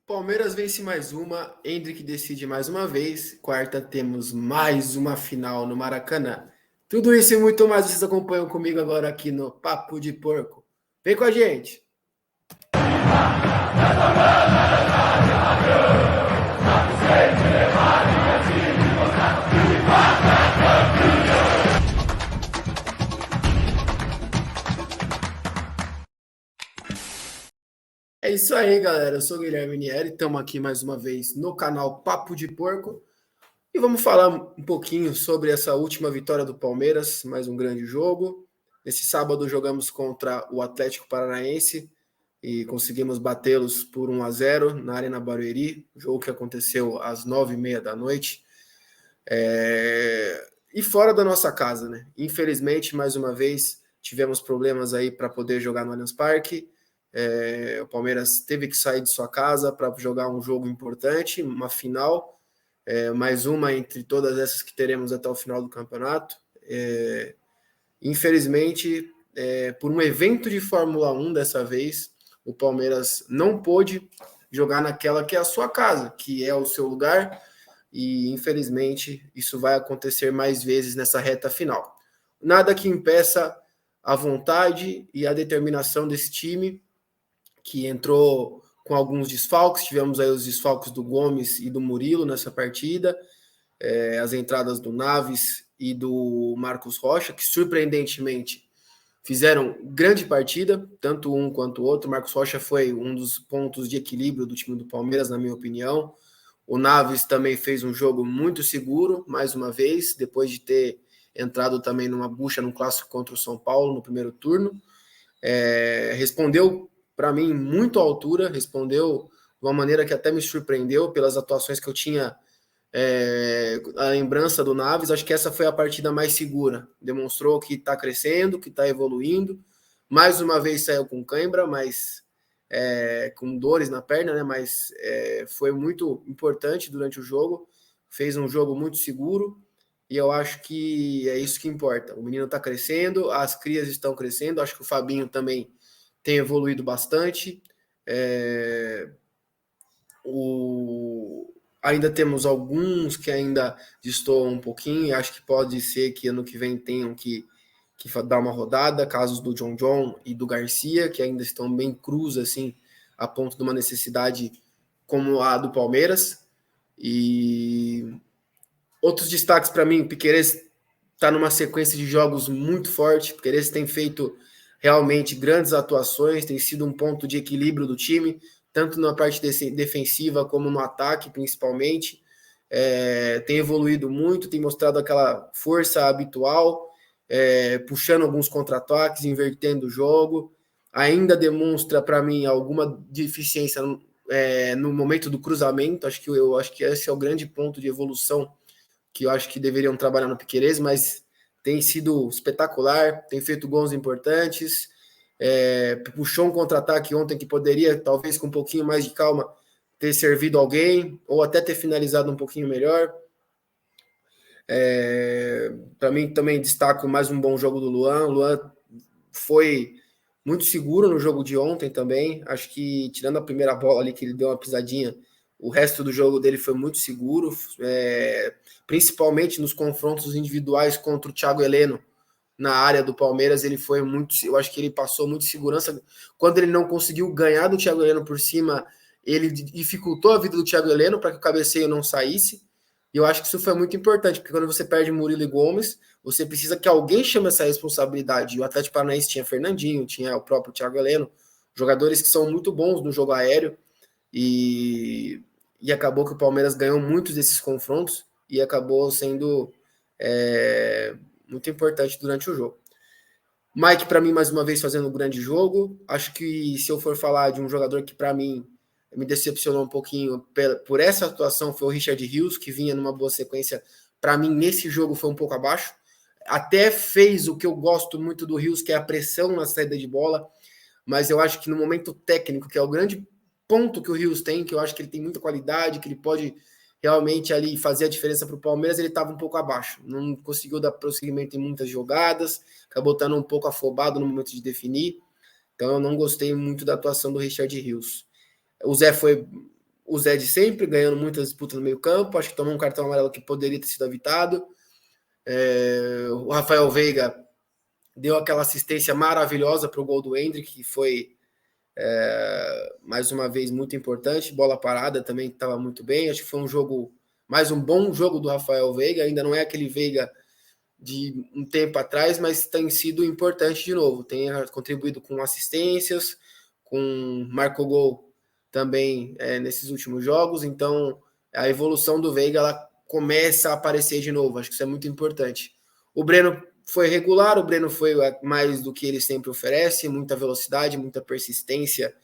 Palmeiras vence mais uma, Endrick decide mais uma vez. Quarta temos mais uma final no Maracanã. Tudo isso e muito mais vocês acompanham comigo agora aqui no Papo de Porco. Vem com a gente! É isso aí, galera. Eu sou o Guilherme Nieri, estamos aqui mais uma vez no canal Papo de Porco e vamos falar um pouquinho sobre essa última vitória do Palmeiras, mais um grande jogo. Esse sábado jogamos contra o Atlético Paranaense e conseguimos batê-los por 1-0 na Arena Barueri, jogo que aconteceu às 9h30 da noite. E fora da nossa casa, né? Infelizmente, mais uma vez, tivemos problemas aí para poder jogar no Allianz Parque. O Palmeiras teve que sair de sua casa para jogar um jogo importante, uma final, mais uma entre todas essas que teremos até o final do campeonato. Infelizmente, por um evento de Fórmula 1 dessa vez, o Palmeiras não pôde jogar naquela que é a sua casa, que é o seu lugar, e infelizmente isso vai acontecer mais vezes nessa reta final. Nada que impeça a vontade e a determinação desse time, que entrou com alguns desfalques. Tivemos aí os desfalques do Gomes e do Murilo nessa partida, as entradas do Naves e do Marcos Rocha, que surpreendentemente fizeram grande partida, tanto um quanto o outro. Marcos Rocha foi um dos pontos de equilíbrio do time do Palmeiras, na minha opinião. O Naves também fez um jogo muito seguro, mais uma vez, depois de ter entrado também numa bucha no clássico contra o São Paulo no primeiro turno. Respondeu para mim muito à altura, respondeu de uma maneira que até me surpreendeu pelas atuações que eu tinha, a lembrança do Naves. Acho que essa foi a partida mais segura, demonstrou que está crescendo, que está evoluindo. Mais uma vez saiu com cãibra, mas com dores na perna, né? Mas foi muito importante durante o jogo, fez um jogo muito seguro, e eu acho que é isso que importa. O menino está crescendo, as crias estão crescendo, acho que o Fabinho também tem evoluído bastante. Ainda temos alguns que ainda destoam um pouquinho, e acho que pode ser que ano que vem tenham que dar uma rodada, casos do John e do Garcia, que ainda estão bem crus, assim, a ponto de uma necessidade como a do Palmeiras. E outros destaques para mim: o Piquerez está numa sequência de jogos muito forte. O Piquerez tem feito realmente grandes atuações, tem sido um ponto de equilíbrio do time, tanto na parte defensiva como no ataque, principalmente. Tem evoluído muito, tem mostrado aquela força habitual, puxando alguns contra-ataques, invertendo o jogo. Ainda demonstra para mim alguma deficiência no momento do cruzamento. Acho que esse é o grande ponto de evolução que eu acho que deveriam trabalhar no Piquerez, mas tem sido espetacular, tem feito gols importantes, puxou um contra-ataque ontem que poderia, talvez com um pouquinho mais de calma, ter servido alguém, ou até ter finalizado um pouquinho melhor. Para mim também destaco mais um bom jogo do Luan. O Luan foi muito seguro no jogo de ontem também. Acho que, tirando a primeira bola ali, que ele deu uma pisadinha, o resto do jogo dele foi muito seguro, principalmente nos confrontos individuais contra o Thiago Heleno na área do Palmeiras. Ele foi muito, eu acho que ele passou muito segurança. Quando ele não conseguiu ganhar do Thiago Heleno por cima, ele dificultou a vida do Thiago Heleno para que o cabeceio não saísse. E eu acho que isso foi muito importante, porque quando você perde Murilo e Gomes, você precisa que alguém chame essa responsabilidade. E o Atlético Paranaense tinha Fernandinho, tinha o próprio Thiago Heleno, jogadores que são muito bons no jogo aéreo, e acabou que o Palmeiras ganhou muitos desses confrontos e acabou sendo muito importante durante o jogo. Mike, para mim, mais uma vez fazendo um grande jogo. Acho que se eu for falar de um jogador que para mim me decepcionou um pouquinho por essa atuação, foi o Richard Rios, que vinha numa boa sequência. Para mim, nesse jogo foi um pouco abaixo. Até fez o que eu gosto muito do Rios, que é a pressão na saída de bola, mas eu acho que no momento técnico, que é o grande ponto que o Rios tem, que eu acho que ele tem muita qualidade, que ele pode realmente ali fazer a diferença para o Palmeiras, ele estava um pouco abaixo, não conseguiu dar prosseguimento em muitas jogadas, acabou estando um pouco afobado no momento de definir. Então eu não gostei muito da atuação do Richard Rios. O Zé foi o Zé de sempre, ganhando muitas disputas no meio campo, acho que tomou um cartão amarelo que poderia ter sido evitado. O Rafael Veiga deu aquela assistência maravilhosa para o gol do Endrick, que foi mais uma vez muito importante. Bola parada também estava muito bem. Acho que foi mais um bom jogo do Rafael Veiga. Ainda não é aquele Veiga de um tempo atrás, mas tem sido importante de novo. Tem contribuído com assistências, com marcou gol também nesses últimos jogos. Então a evolução do Veiga ela começa a aparecer de novo. Acho que isso é muito importante. O Breno foi regular, o Breno foi mais do que ele sempre oferece, muita velocidade, muita persistência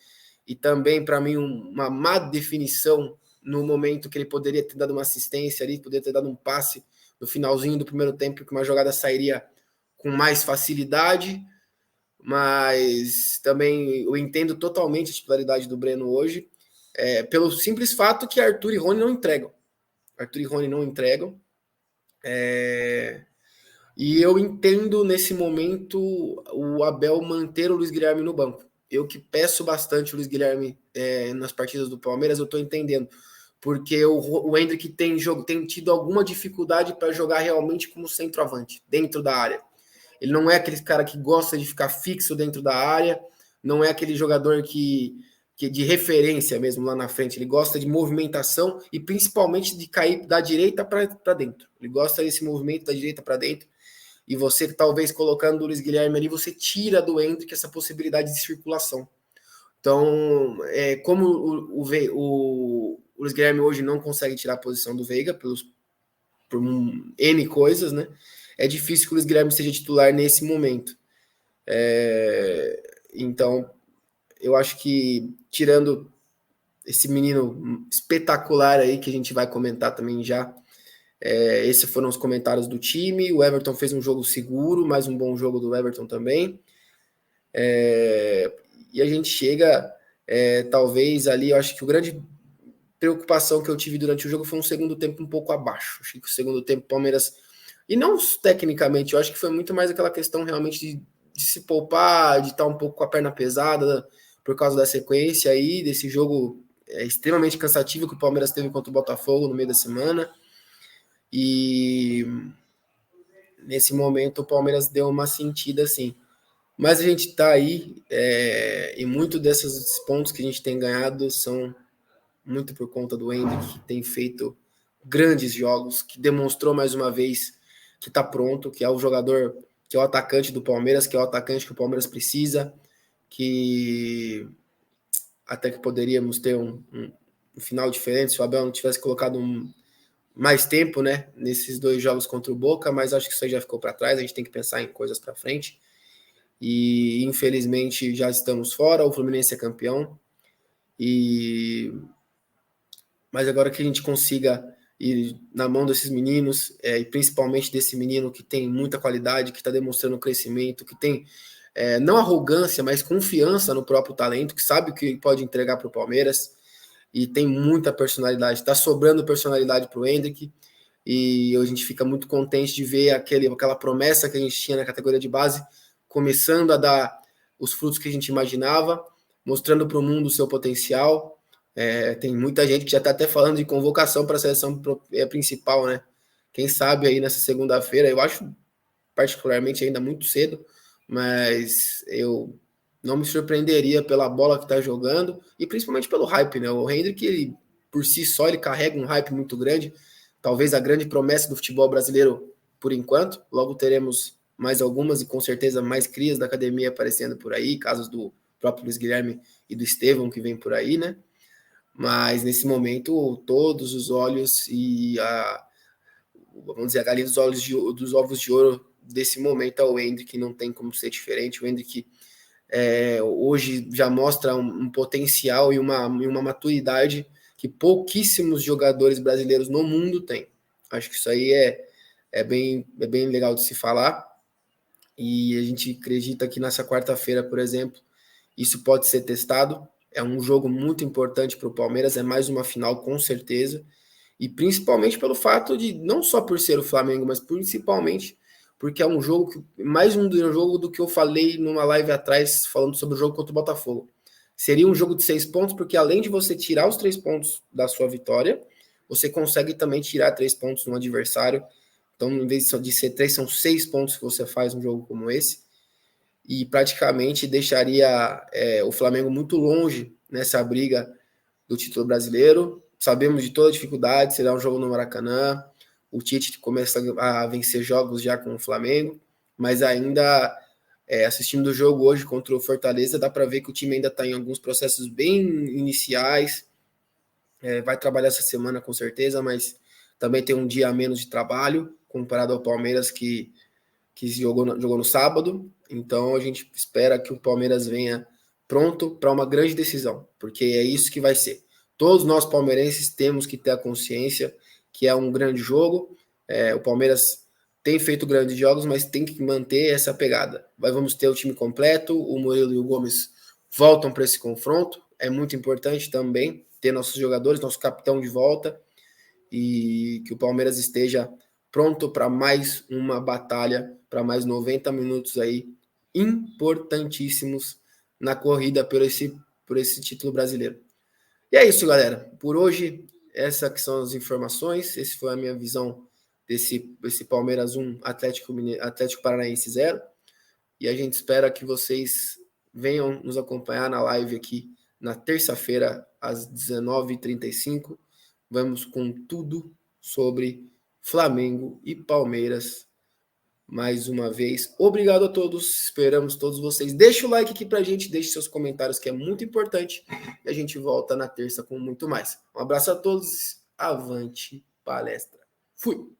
e também, para mim, uma má definição no momento que ele poderia ter dado uma assistência ali, poderia ter dado um passe no finalzinho do primeiro tempo, que uma jogada sairia com mais facilidade, mas também eu entendo totalmente a titularidade do Breno hoje, pelo simples fato que Arthur e Rony não entregam. Arthur e Rony não entregam. E eu entendo nesse momento o Abel manter o Luiz Guilherme no banco. Eu que peço bastante o Luiz Guilherme nas partidas do Palmeiras, eu estou entendendo. Porque o Endrick tem tido alguma dificuldade para jogar realmente como centroavante, dentro da área. Ele não é aquele cara que gosta de ficar fixo dentro da área, não é aquele jogador que de referência mesmo lá na frente. Ele gosta de movimentação e principalmente de cair da direita para dentro. Ele gosta desse movimento da direita para dentro. E você, talvez, colocando o Luiz Guilherme ali, você tira do Endrick essa possibilidade de circulação. Então, como o Luiz Guilherme hoje não consegue tirar a posição do Veiga por N coisas, né? É difícil que o Luiz Guilherme seja titular nesse momento. Então, eu acho que, tirando esse menino espetacular aí, que a gente vai comentar também já, esses foram os comentários do time. O Everton fez um jogo seguro, mais um bom jogo do Everton também. E a gente chega, talvez ali, eu acho que a grande preocupação que eu tive durante o jogo foi um segundo tempo um pouco abaixo. Acho que o segundo tempo Palmeiras, e não tecnicamente, eu acho que foi muito mais aquela questão realmente de se poupar, de estar um pouco com a perna pesada por causa da sequência aí, desse jogo extremamente cansativo que o Palmeiras teve contra o Botafogo no meio da semana. E nesse momento o Palmeiras deu uma sentida assim. Mas a gente está aí e muito desses pontos que a gente tem ganhado são muito por conta do Endrick, que tem feito grandes jogos, que demonstrou mais uma vez que está pronto, que é o jogador, que é o atacante do Palmeiras, que é o atacante que o Palmeiras precisa, que até que poderíamos ter um final diferente se o Abel não tivesse colocado mais tempo, né, nesses dois jogos contra o Boca, mas acho que isso aí já ficou para trás, a gente tem que pensar em coisas para frente. E infelizmente já estamos fora, o Fluminense é campeão. Mas agora que a gente consiga ir na mão desses meninos, e principalmente desse menino que tem muita qualidade, que está demonstrando crescimento, que tem não arrogância, mas confiança no próprio talento, que sabe o que pode entregar para o Palmeiras, e tem muita personalidade, está sobrando personalidade para o Endrick, e a gente fica muito contente de ver aquela promessa que a gente tinha na categoria de base, começando a dar os frutos que a gente imaginava, mostrando para o mundo o seu potencial. Tem muita gente que já está até falando de convocação para a seleção principal, né? Quem sabe aí nessa segunda-feira, eu acho particularmente ainda muito cedo, mas eu não me surpreenderia pela bola que está jogando e principalmente pelo hype, né? O Hendrick, ele, por si só, ele carrega um hype muito grande, talvez a grande promessa do futebol brasileiro por enquanto. Logo teremos mais algumas e com certeza mais crias da academia aparecendo por aí, casos do próprio Luiz Guilherme e do Estevão que vem por aí, né? Mas nesse momento todos os olhos e vamos dizer, a galinha dos ovos de ouro desse momento é o Endrick, não tem como ser diferente. O Endrick hoje já mostra um potencial e uma maturidade que pouquíssimos jogadores brasileiros no mundo têm. Acho que isso aí é bem legal de se falar, e a gente acredita que nessa quarta-feira, por exemplo, isso pode ser testado. É um jogo muito importante para o Palmeiras, é mais uma final com certeza, e principalmente pelo fato de, não só por ser o Flamengo, mas principalmente porque é um jogo, mais um jogo do que eu falei numa live atrás, falando sobre o jogo contra o Botafogo. Seria um jogo de 6 pontos, porque além de você tirar os 3 pontos da sua vitória, você consegue também tirar 3 pontos no adversário. Então, em vez de ser 3, são 6 pontos que você faz um jogo como esse. E praticamente deixaria o Flamengo muito longe nessa briga do título brasileiro. Sabemos de toda a dificuldade, será um jogo no Maracanã. O Tite começa a vencer jogos já com o Flamengo, mas ainda assistindo o jogo hoje contra o Fortaleza, dá para ver que o time ainda está em alguns processos bem iniciais. Vai trabalhar essa semana com certeza, mas também tem um dia a menos de trabalho comparado ao Palmeiras que jogou no sábado. Então a gente espera que o Palmeiras venha pronto para uma grande decisão, porque é isso que vai ser. Todos nós palmeirenses temos que ter a consciência que é um grande jogo. O Palmeiras tem feito grandes jogos, mas tem que manter essa pegada. Vamos ter o time completo, o Murilo e o Gomes voltam para esse confronto. É muito importante também ter nossos jogadores, nosso capitão de volta, e que o Palmeiras esteja pronto para mais uma batalha, para mais 90 minutos aí importantíssimos na corrida por esse título brasileiro. E é isso, galera. Por hoje, essas que são as informações. Essa foi a minha visão desse Palmeiras 1, Atlético Paranaense 0. E a gente espera que vocês venham nos acompanhar na live aqui na terça-feira, às 19h35. Vamos com tudo sobre Flamengo e Palmeiras mais uma vez. Obrigado a todos, esperamos todos vocês. Deixa o like aqui pra gente, deixe seus comentários que é muito importante. E a gente volta na terça com muito mais. Um abraço a todos, avante palestra. Fui!